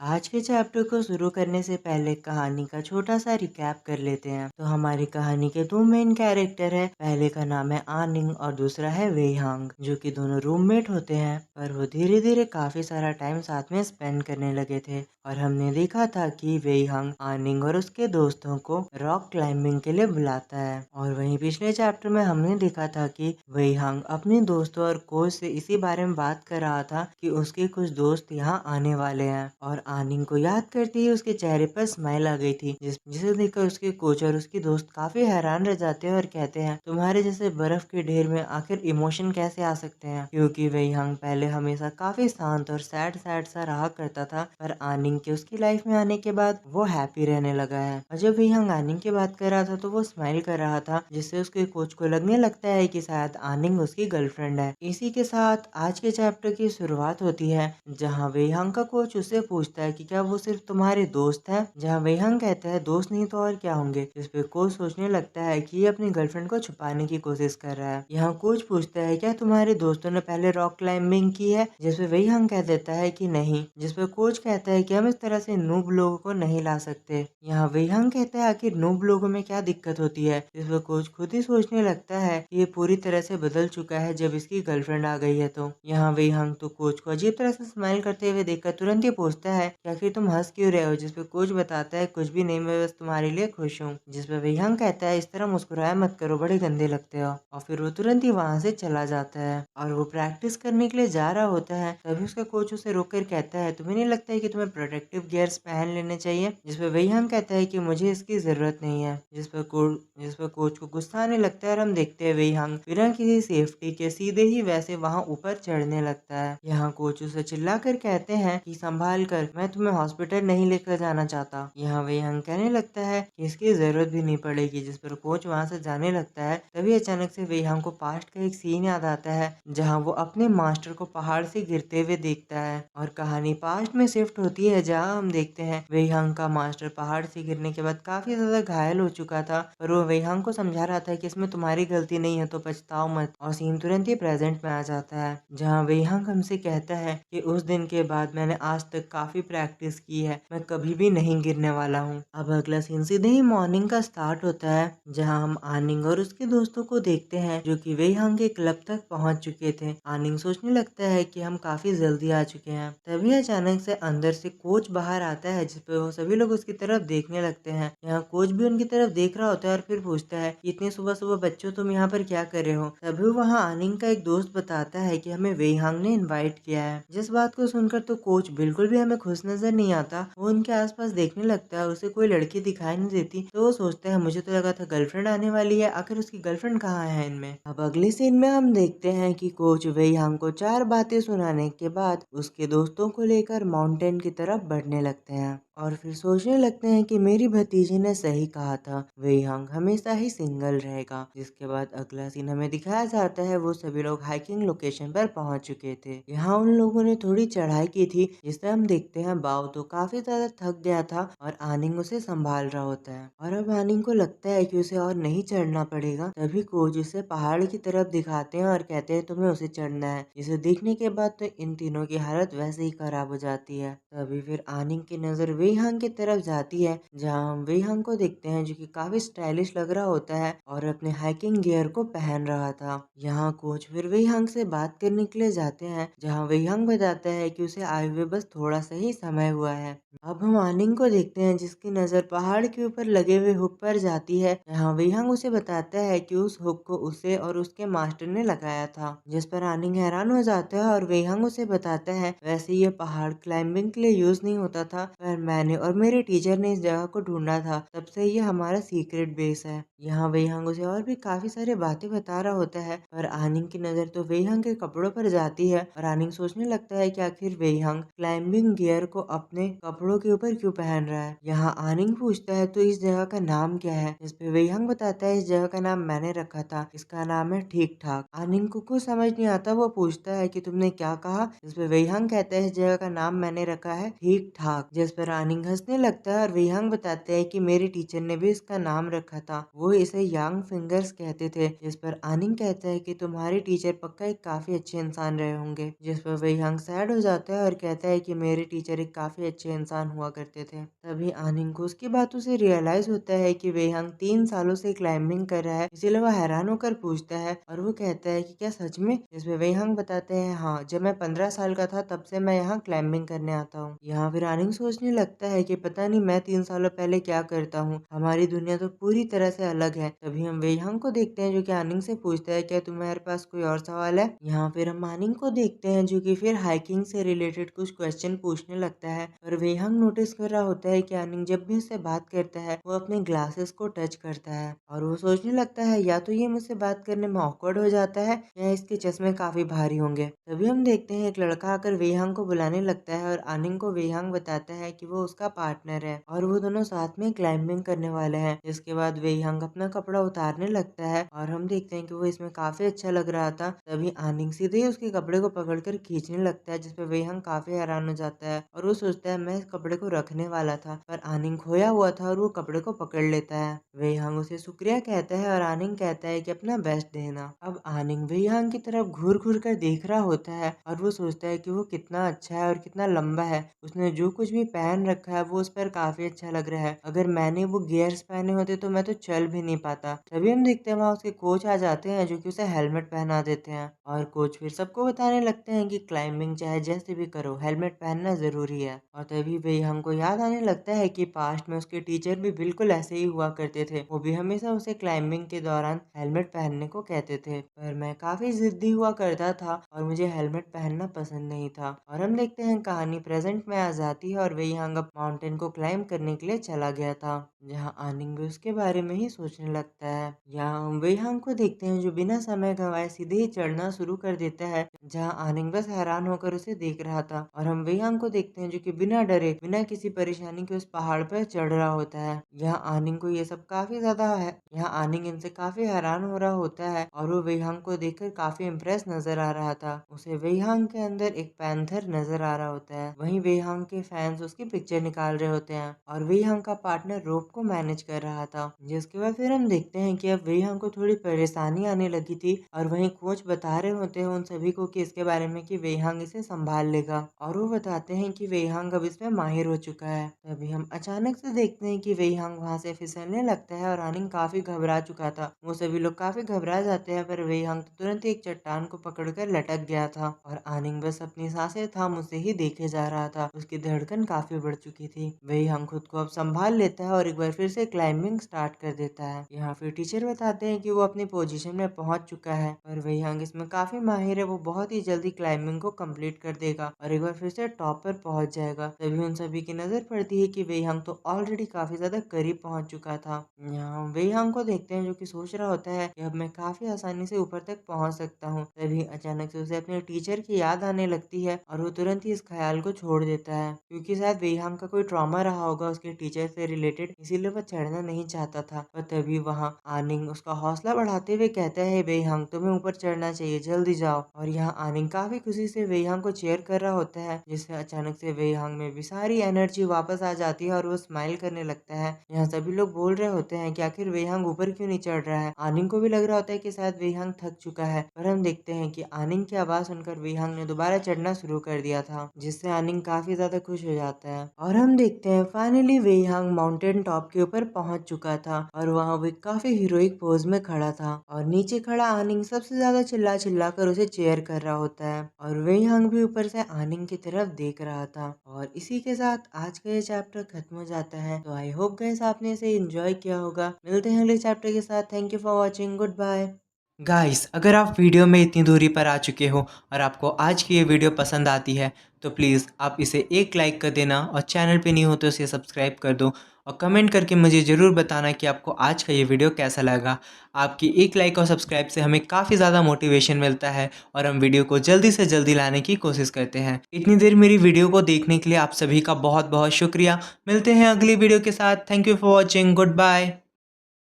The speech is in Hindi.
आज के चैप्टर को शुरू करने से पहले कहानी का छोटा सा रिकैप कर लेते हैं। तो हमारी कहानी के दो मेन कैरेक्टर है। पहले का नाम है आनिंग और दूसरा है वेईहांग, जो कि दोनों रूममेट होते हैं। पर वो धीरे धीरे काफी सारा टाइम साथ में स्पेंड करने लगे थे। और हमने देखा था कि वेईहांग आनिंग और उसके दोस्तों को रॉक क्लाइंबिंग के लिए बुलाता है। और वहीं पिछले चैप्टर में हमने देखा था कि वेईहांग अपने दोस्तों और कोच से इसी बारे में बात कर रहा था कि उसके कुछ दोस्त यहाँ आने वाले हैं। और आनिंग को याद करते ही उसके चेहरे पर स्माइल आ गई थी, जिसे देखकर उसके कोच और उसके दोस्त काफी हैरान रह जाते हैं और कहते हैं, तुम्हारे जैसे बर्फ के ढेर में आखिर इमोशन कैसे आ सकते हैं। क्योंकि वेईहांग पहले हमेशा काफी शांत और सैड सैड सा रहा करता था, पर आनिंग के उसकी लाइफ में आने के बाद वो हैप्पी रहने लगा है। और जब वेईहांग आनिंग की बात कर रहा था तो वो स्माइल कर रहा था, जिससे उसके कोच को लगने लगता है कि शायद आनिंग उसकी गर्लफ्रेंड है। इसी के साथ आज के चैप्टर की शुरुआत होती है, जहाँ वेईहांग का कोच उससे पूछता है कि क्या वो सिर्फ तुम्हारे दोस्त है। जहाँ वेईहांग कहता है दोस्त नहीं तो और क्या होंगे। इस पे कोच सोचने लगता है कि ये अपनी गर्लफ्रेंड को छुपाने की कोशिश कर रहा है। यहाँ कोच पूछता है क्या तुम्हारे दोस्तों ने पहले रॉक क्लाइंबिंग की है, जिसपे वेईहांग कह देता है कि नहीं। जिसपे कोच कहता है कि हम इस तरह से नूब लोगों को नहीं ला सकते। यहाँ वेईहांग कहता है आखिर नूब लोगों में क्या दिक्कत होती है। जिसपे कोच खुद ही सोचने लगता है कि ये पूरी तरह से बदल चुका है जब इसकी गर्लफ्रेंड आ गई है। तो यहाँ वेईहांग तो कोच को अजीब तरह से स्माइल करते हुए देखकर तुरंत ही पूछता है कि आखिर तुम हंस क्यों रहे हो। जिसपे कोच बताता है कुछ भी नहीं, मैं बस तुम्हारे लिए खुश हूँ। जिसपे वेईहांग कहता है इस तरह मुस्कुराया मत करो, बड़े गंदे लगते हो। और फिर वो तुरंत ही वहां से चला जाता है। और वो प्रैक्टिस करने के लिए जा रहा होता है, तभी उसका कोच उसे रोक कर कहता है तुम्हें नहीं लगता है कि तुम्हें प्रोटेक्टिव गियर्स पहन लेने चाहिए। जिसपे वेईहांग कहता है कि मुझे इसकी जरूरत नहीं है। जिसपे कोच को गुस्सा आने लगता है और हम देखते हैं वेईहांग बिना किसी सेफ्टी के सीधे ही वैसे वहां ऊपर चढ़ने लगता है। यहाँ कोच उसे चिल्ला कर कहते हैं कि संभाल कर, मैं तुम्हें हॉस्पिटल नहीं लेकर जाना चाहता। यहाँ वेईहांग कहने लगता है कि इसकी जरूरत भी नहीं पड़ेगी। जिस पर कोच वहां से जाने लगता है, तभी अचानक से वेईहांग को पास्ट का एक सीन याद आता है, जहाँ वो अपने मास्टर को पहाड़ से गिरते हुए देखता है। और कहानी पास्ट में शिफ्ट होती है, जहाँ हम देखते हैं वेईहांग का मास्टर पहाड़ से गिरने के बाद काफी ज्यादा घायल हो चुका था, पर वो वेईहांग को समझा रहा था कि इसमें तुम्हारी गलती नहीं है तो पछताओ मत। और सीन तुरंत ही प्रेजेंट में आ जाता है, जहाँ वेईहांग हमसे कहता है कि उस दिन के बाद मैंने आज तक काफी प्रैक्टिस की है, मैं कभी भी नहीं गिरने वाला हूँ। अब अगला सीन सीधे ही मॉर्निंग का स्टार्ट होता है, जहाँ हम आनिंग और उसके दोस्तों को देखते हैं जो कि वेईहांग के क्लब तक पहुंच चुके थे। आनिंग सोचने लगता है कि हम काफी जल्दी आ चुके हैं। तभी अचानक से अंदर से कोच बाहर आता है, जिसपे वो सभी लोग उसकी तरफ देखने लगते हैं। यहाँ कोच भी उनकी तरफ देख रहा होता है और फिर पूछता है इतनी सुबह सुबह बच्चों तुम यहाँ पर क्या कर रहे हो। तभी वहाँ आनिंग का एक दोस्त बताता है कि हमें वेईहांग ने इनवाइट किया है। जिस बात को सुनकर तो कोच बिल्कुल भी हमें खुश नजर नहीं आता। वो उनके आसपास देखने लगता है, उसे कोई लड़की दिखाई नहीं देती। तो वो सोचता है मुझे तो लगा था गर्लफ्रेंड आने वाली है, आखिर उसकी गर्लफ्रेंड कहाँ है इनमें। अब अगले सीन में हम देखते हैं कि कोच वेईहांग को चार बातें सुनाने के बाद उसके दोस्तों को लेकर माउंटेन की तरफ बढ़ने लगते हैं। और फिर सोचने लगते हैं कि मेरी भतीजी ने सही कहा था, वेईहांग हमेशा ही सिंगल रहेगा। जिसके बाद अगला सीन हमें दिखाया जाता है, वो सभी लोग हाइकिंग लोकेशन पर पहुंच चुके थे। यहाँ उन लोगों ने थोड़ी चढ़ाई की थी, जिससे हम देखते हैं बाव तो काफी ज्यादा थक गया था और आनिंग उसे संभाल रहा होता है। और अब आनिंग को लगता है कि उसे और नहीं चढ़ना पड़ेगा। तभी कोच उसे पहाड़ की तरफ दिखाते हैं और कहते हैं तुम्हें उसे चढ़ना है। इसे देखने के बाद तो इन तीनों की हालत वैसे ही खराब हो जाती है। तभी फिर आनिंग की नजर वेईहांग की तरफ जाती है, जहाँ हम वेईहांग को देखते हैं जो कि काफी स्टाइलिश लग रहा होता है और अपने हाइकिंग गियर को पहन रहा था। यहाँ कोच फिर वेईहांग से बात करने के लिए जाते हैं, जहाँ वेईहांग बताता है कि उसे आए हुए बस थोड़ा सा ही समय हुआ है। अब हम आनिंग को देखते हैं, जिसकी नजर पहाड़ के ऊपर लगे हुए हुक पर जाती है। यहाँ वेईहांग उसे बताता है कि उस हुक को उसे और उसके मास्टर ने लगाया था। जिस पर आनिंग हैरान हो जाता है और वेईहांग उसे बताता है वैसे ये पहाड़ क्लाइंबिंग के लिए यूज नहीं होता था, पर मैंने और मेरे टीचर ने इस जगह को ढूंढा था, तब से ये हमारा सीक्रेट बेस है। यहाँ वेईहांग उसे और भी काफी सारी बातें बता रहा होता है, पर आनिंग की नजर तो वेईहांग के कपड़ों पर जाती है और आनिंग सोचने लगता है कि आखिर वेईहांग क्लाइंबिंग गियर को अपने कपड़ों के ऊपर क्यों पहन रहा है। यहाँ आनिंग पूछता है तो इस जगह का नाम क्या है। इस पे वेईहांग बताता है इस जगह का नाम मैंने रखा था, इसका नाम है ठीक ठाक। आनिंग को कुछ समझ नहीं आता, वो पूछता है कि तुमने क्या कहा। इस पे वेईहांग कहता है इस जगह का नाम मैंने रखा है ठीक ठाक। जिस पर आनिंग हंसने लगता है और वेहांग बताते हैं कि मेरे टीचर ने भी इसका नाम रखा था, वो इसे यांग फिंगर्स कहते थे। जिस पर आनिंग कहता है कि तुम्हारे टीचर पक्का एक काफी अच्छे इंसान रहे होंगे। जिस पर वेहांग सैड हो जाता है और कहता है कि मेरे टीचर एक काफी अच्छे इंसान हुआ करते थे। तभी आनिंग को उसकी बातों से रियलाइज होता है कि वेहांग 3 सालों से क्लाइंबिंग कर रहा है, इसीलिए वो हैरान होकर पूछता है और वो कहता है कि क्या सच में। जिसमें वेहांग बताते हैं हाँ, जब मैं 15 साल का था तब से मैं यहाँ क्लाइंबिंग करने आता हूँ। यहाँ फिर आनिंग सोचने लगता है कि पता नहीं मैं 3 सालों पहले क्या करता हूँ, हमारी दुनिया तो पूरी तरह से अलग है। तभी हम वेहांग को देखते हैं जो कि आनिंग से पूछता है क्या तुम्हारे पास कोई और सवाल है। यहाँ फिर हम आनिंग को देखते हैं जो कि फिर हाइकिंग से रिलेटेड कुछ क्वेश्चन पूछने लगता है और वेहांग नोटिस कर रहा होता है कि आनिंग जब भी उससे बात करता है वो अपने ग्लासेस को टच करता है और वो सोचने लगता है या तो ये मुझसे बात करने में ऑकवर्ड हो जाता है या इसके चश्मे काफी भारी होंगे। तभी हम देखते हैं एक लड़का आकर वेहांग को बुलाने लगता है और आनिंग को वेहांग बताता है कि वो उसका पार्टनर है और वो दोनों साथ में क्लाइंबिंग करने वाले हैं। इसके बाद वेहांग अपना कपड़ा उतारने लगता है और हम देखते हैं कि वो इसमें काफी अच्छा लग रहा था। तभी आनिंग सीधे ही उसके कपड़े को पकड़कर खींचने लगता है जिसपे वेहांग काफी हैरान हो जाता है और वो सोचता है मैं इस कपड़े को रखने वाला था, पर आनिंग खोया हुआ था और वो कपड़े को पकड़ लेता है। वेहांग उसे शुक्रिया कहता है और आनिंग कहता है कि अपना बेस्ट देना। अब आनिंग वेहांग की तरफ घूर घूर कर देख रहा होता है और वो सोचता है कि वो कितना अच्छा है और कितना लंबा है, उसने जो कुछ भी पहन रखा है वो उस पर काफी अच्छा लग रहा है। अगर मैंने वो गियर्स पहने होते तो मैं तो चल भी नहीं पाता। तभी हम देखते हैं वहाँ उसके कोच आ जाते हैं जो कि उसे हेलमेट पहना देते हैं और कोच फिर सबको बताने लगते हैं कि क्लाइंबिंग चाहे जैसे भी करो हेलमेट पहनना जरूरी है। और तभी वेहांग को याद आने लगता है कि पास्ट में उसके टीचर भी बिल्कुल ऐसे ही हुआ करते थे, वो भी हमेशा उसे क्लाइंबिंग के दौरान हेलमेट पहनने को कहते थे, पर मैं काफी जिद्दी हुआ करता था और मुझे हेलमेट पहनना पसंद नहीं था। और हम देखते हैं कहानी प्रेजेंट में आ जाती है और वेहांग अब माउंटेन को क्लाइंब करने के लिए चला गया था, जहाँ आनिंग भी उसके बारे में ही सोचने लगता है। यहाँ हम वेहांग को देखते हैं जो बिना समय गंवाए सीधे ही चढ़ना शुरू कर देता है, जहाँ आनिंग बस हैरान होकर उसे देख रहा था। और हम वेहांग को देखते हैं जो कि बिना डरे बिना किसी परेशानी के उस पहाड़ पर चढ़ रहा होता है। यहाँ आनिंग को ये सब काफी ज्यादा है, यहाँ आनिंग इनसे काफी हैरान हो रहा होता है और वो वेहांग को देखकर काफी इम्प्रेस नजर आ रहा था। उसे वेहांग के अंदर एक पैंथर नजर आ रहा होता है। वहीं वेहांग के फैंस उसकी पिक्चर निकाल रहे होते हैं और वेहांग का पार्टनर रोप को मैनेज कर रहा था। जिसके बाद फिर हम देखते हैं कि अब वेहांग को थोड़ी परेशानी आने लगी थी और वहीं कोच बता रहे होते हैं उन सभी को कि इसके बारे में कि वेहांग इसे संभाल लेगा और वो बताते हैं कि वेहांग अब इसमें माहिर हो चुका है। तभी हम अचानक से देखते हैं कि वेहांग वहां से फिसलने लगता है और आनिंग काफी घबरा चुका था। वो सभी लोग काफी घबरा जाते हैं, पर वेहांग तो तुरंत एक चट्टान को पकड़कर लटक गया था और आनिंग बस अपनी सांसें थाम उसे ही देखे जा रहा था। उसकी धड़कन काफी बढ़ चुकी थी। वेहांग खुद को अब संभाल लेता है और एक बार फिर से क्लाइंबिंग स्टार्ट कर देता है। यहाँ फिर टीचर बताते हैं कि वो अपनी पोजीशन में पहुंच चुका है और वेहांग इसमें काफी माहिर है, वो बहुत ही जल्दी क्लाइंबिंग को कंप्लीट कर देगा और एक बार फिर से टॉप पर पहुंच जाएगा। तभी उन सभी की नजर पड़ती है कि वेहांग तो ऑलरेडी काफी ज्यादा करीब पहुंच चुका था। यहाँ वेहांग को देखते हैं जो कि सोच रहा होता है कि अब मैं काफी आसानी से ऊपर तक पहुंच सकता हूँ। तभी अचानक से उसे अपने टीचर की याद आने लगती है और वो तुरंत ही इस ख्याल को छोड़ देता है, क्योंकि शायद वेहांग का कोई ट्रॉमा रहा होगा उसके टीचर से रिलेटेड, इसीलिए वह चढ़ना नहीं चाहता था। और तभी वहाँ आनिंग उसका हौसला बढ़ाते हुए कहता है वेहांग तुम्हें ऊपर चढ़ना चाहिए, जल्दी जाओ। और यहाँ आनिंग काफी खुशी से वेहांग को चेयर कर रहा होता है, जिससे अचानक से वेहांग में भी सारी एनर्जी वापस आ जाती है और वो स्माइल करने लगता है। यहाँ सभी लोग बोल रहे होते हैं कि आखिर वेहांग ऊपर क्यों नहीं चढ़ रहा है। आनिंग को भी लग रहा होता है कि शायद वेहांग थक चुका है, पर हम देखते हैं कि आनिंग की आवाज सुनकर वेहांग ने दोबारा चढ़ना शुरू कर दिया था, जिससे आनिंग काफी ज्यादा खुश हो जाता है। और हम देखते हैं फाइनली वेहांग माउंटेन टॉप के ऊपर पहुंच चुका था और वहाँ वो काफी हीरोइक पोज में खड़ा था और नीचे खड़ा आनिंग सबसे ज्यादा चिल्ला चिल्ला कर उसे चेयर कर रहा होता है और वेहांग भी ऊपर से आनिंग की तरफ देख रहा था। और इसी के साथ आज का ये चैप्टर खत्म हो जाता है। तो आई होप गाइस आपने इसे एंजॉय किया होगा। मिलते हैं अगले चैप्टर के साथ। Thank you for watching, goodbye. Guys अगर आप वीडियो में इतनी दूरी पर आ चुके हो और आपको आज की ये वीडियो पसंद आती है तो प्लीज़ आप इसे एक लाइक कर देना और चैनल पे नहीं हो तो इसे सब्सक्राइब कर दो और कमेंट करके मुझे ज़रूर बताना कि आपको आज का ये वीडियो कैसा लगा। आपकी एक लाइक और सब्सक्राइब से हमें काफ़ी ज़्यादा मोटिवेशन मिलता है और हम वीडियो को जल्दी से जल्दी लाने की कोशिश करते हैं। इतनी देर मेरी वीडियो को देखने के लिए आप सभी का बहुत बहुत शुक्रिया। मिलते हैं अगली वीडियो के साथ। Thank you for watching, good bye.